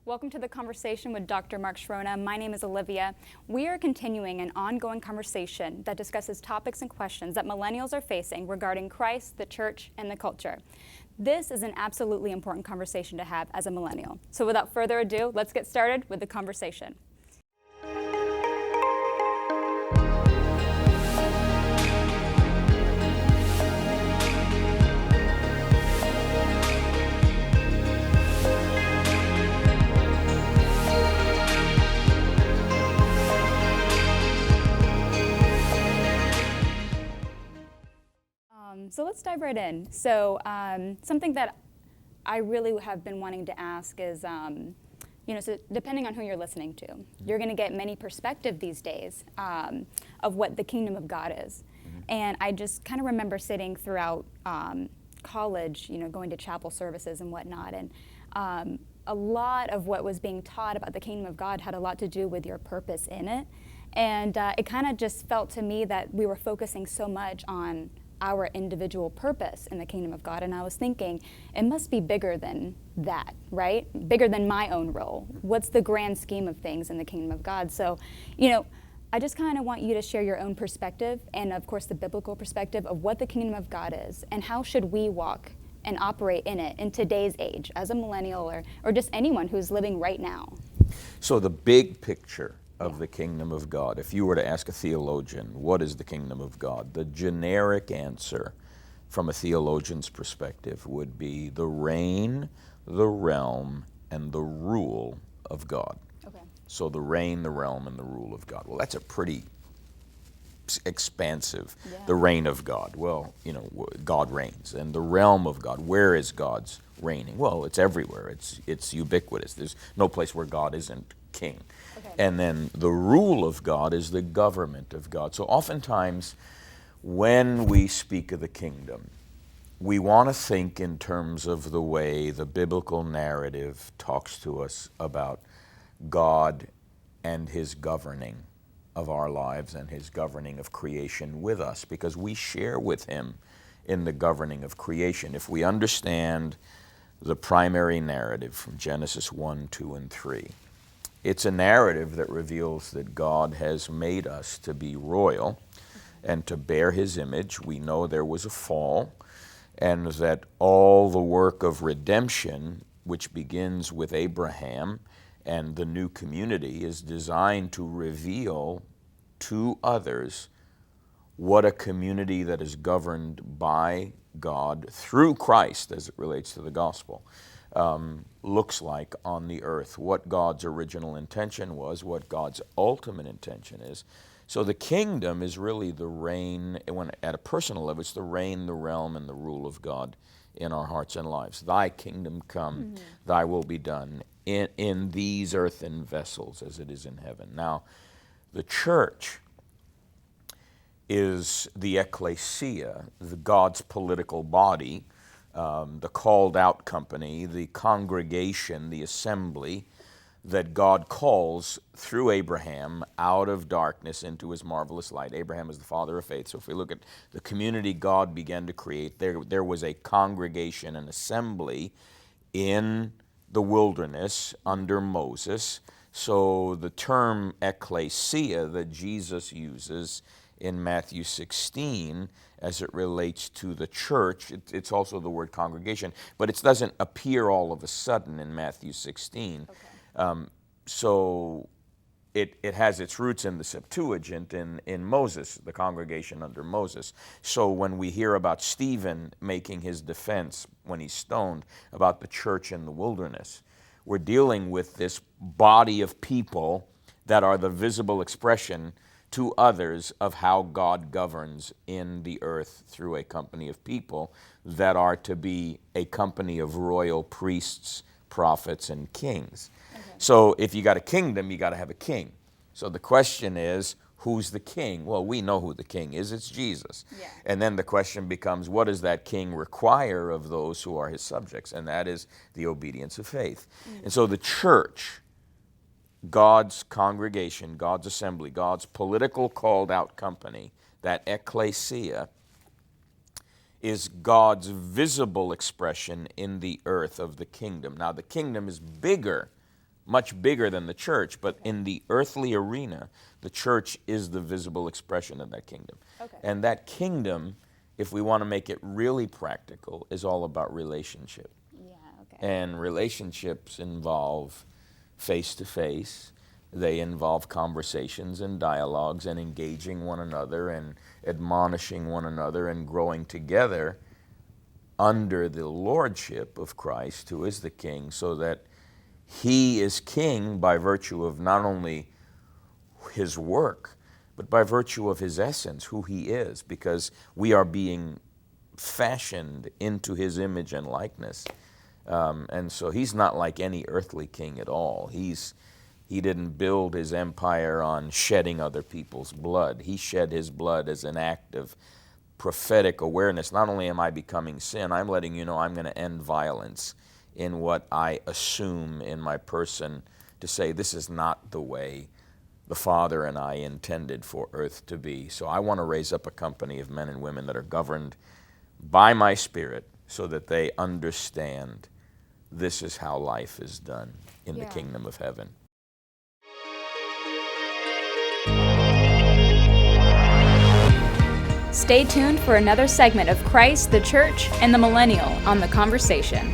Welcome to the conversation with Dr. Mark Chironna. My name is Olivia. We are continuing an ongoing conversation that discusses topics and questions that millennials are facing regarding Christ, the church, and the culture. This is an absolutely important conversation to have as a millennial. So without further ado, let's get started with the conversation. So let's dive right in. So something that I really have been wanting to ask is, so depending on who you're listening to, you're going to get many perspective these days of what the kingdom of God is. And I just kind of remember sitting throughout college, going to chapel services and whatnot, and a lot of what was being taught about the kingdom of God had a lot to do with your purpose in it. And it kind of just felt to me that we were focusing so much on our individual purpose in the kingdom of God. And I was thinking, it must be bigger than that, right? Bigger than my own role. What's the grand scheme of things in the kingdom of God? So, I just kind of want you to share your own perspective and, of course, the biblical perspective of what the kingdom of God is and how should we walk and operate in it in today's age as a millennial or just anyone who's living right now. So the big picture of the kingdom of God. If you were to ask a theologian, what is the kingdom of God? The generic answer from a theologian's perspective would be the reign, the realm, and the rule of God. Okay. So the reign, the realm, and the rule of God. Well, that's a pretty expansive, the reign of God. Well, God reigns. And the realm of God, where is God's reigning? Well, it's everywhere. It's ubiquitous. There's no place where God isn't king. Okay. And then the rule of God is the government of God. So oftentimes when we speak of the kingdom, we want to think in terms of the way the biblical narrative talks to us about God and his governing of our lives and his governing of creation with us, because we share with him in the governing of creation. If we understand the primary narrative from Genesis 1, 2, and 3, it's a narrative that reveals that God has made us to be royal and to bear his image. We know there was a fall, and that all the work of redemption, which begins with Abraham and the new community, is designed to reveal to others what a community that is governed by God through Christ, as it relates to the gospel, looks like on the earth, what God's original intention was, what God's ultimate intention is. So the kingdom is really the reign, at a personal level, it's the reign, the realm, and the rule of God in our hearts and lives. Thy kingdom come, thy will be done in these earthen vessels as it is in heaven. Now, the church is the ecclesia, God's political body, the called out company, the congregation, the assembly that God calls through Abraham out of darkness into his marvelous light. Abraham is the father of faith. So if we look at the community God began to create, there was a congregation, an assembly in the wilderness under Moses. So the term ecclesia that Jesus uses in Matthew 16 as it relates to the church, it's also the word congregation, but it doesn't appear all of a sudden in Matthew 16. Okay. So it has its roots in the Septuagint in Moses, the congregation under Moses. So when we hear about Stephen making his defense when he's stoned about the church in the wilderness, we're dealing with this body of people that are the visible expression to others of how God governs in the earth through a company of people that are to be a company of royal priests, prophets, and kings. Okay. So if you got a kingdom, you got to have a king. So the question is, who's the king? Well, we know who the king is. It's Jesus. Yeah. And then the question becomes, what does that king require of those who are his subjects? And that is the obedience of faith. And so the church, God's congregation, God's assembly, God's political called out company, that ecclesia, is God's visible expression in the earth of the kingdom. Now, the kingdom is bigger much bigger than the church, but in the earthly arena, the church is the visible expression of that kingdom. Okay. And that kingdom, if we want to make it really practical, is all about relationship. Yeah, okay. And relationships involve face-to-face. They involve conversations and dialogues and engaging one another and admonishing one another and growing together under the lordship of Christ, who is the King, so that he is king by virtue of not only his work, but by virtue of his essence, who he is, because we are being fashioned into his image and likeness. And so he's not like any earthly king at all. He didn't build his empire on shedding other people's blood. He shed his blood as an act of prophetic awareness. Not only am I becoming sin, I'm letting you know I'm going to end violence in what I assume in my person, to say this is not the way the Father and I intended for earth to be. So I want to raise up a company of men and women that are governed by my Spirit so that they understand this is how life is done in the kingdom of heaven. Stay tuned for another segment of Christ, the Church, and the Millennial on The Conversation.